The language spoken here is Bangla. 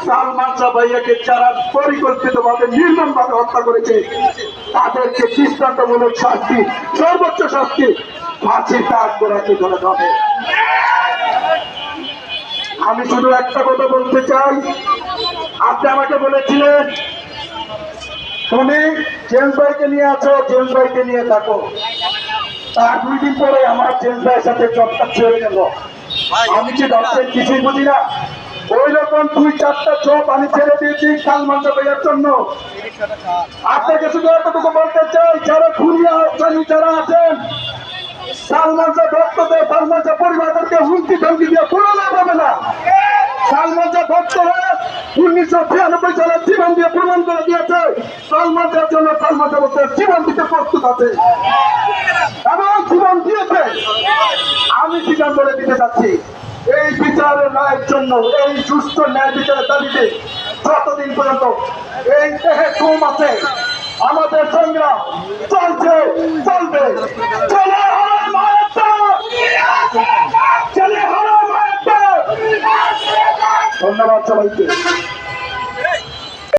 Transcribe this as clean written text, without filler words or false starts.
সালমান শাহ ভাইয়াকে যারা পরিকল্পিতভাবে নির্মমভাবে হত্যা করেছে তাদেরকে দৃষ্টান্তমূলক শাস্তি, সর্বোচ্চ শাস্তি ফাঁসির কাজ করাতে ধরে হবে। আমি শুধু একটা কথা বলতে চাই, আপনি আমাকে বলেছিলেন তুমি জেমস ভাইকে নিয়ে আছো, জেমস ভাইকে নিয়ে থাকো। তার 2 দিন পরে আমার জেমস ভাইয়ের সাথে চটটা ছেড়ে গেল। আমি কি ডক্টর কিছুই বুঝি না? ওই রকম 2-4টা চপ আমি ছেড়ে দিয়েছি সালমান শাহ ভাইয়ের জন্য। আপনাকে শুধু এতটুকু বলতে চাই, যারা খুনিয়া যারা আছেন সালমান শাহ ভক্তদের, সালমান শাহ পরিবারকে হুমকি ধমকি দিয়ে পুরোনো পাবে না। সালমান শাহ ভক্ত হয়ে 1993 সালে জীবন দিয়ে প্রমাণ করে দিয়েছে সালমান শাহের জন্য সালমান শাহ ভক্তের জীবন দিতে প্রস্তুত আছে এবং জীবন দিয়েছে। আমি স্বীকার করে দিতে চাচ্ছি, এই বিচারের ন্যায়ের জন্য, এই সুস্থ ন্যায় বিচারের দাবিতে যতদিন পর্যন্ত এই দেহে ঘুম আছে আমাদের সংগ্রাম চলছে, চলবে। চলে হারাম মায়াত্মা, চলে হারাম মায়াত্মা। ধন্যবাদ সবাইকে।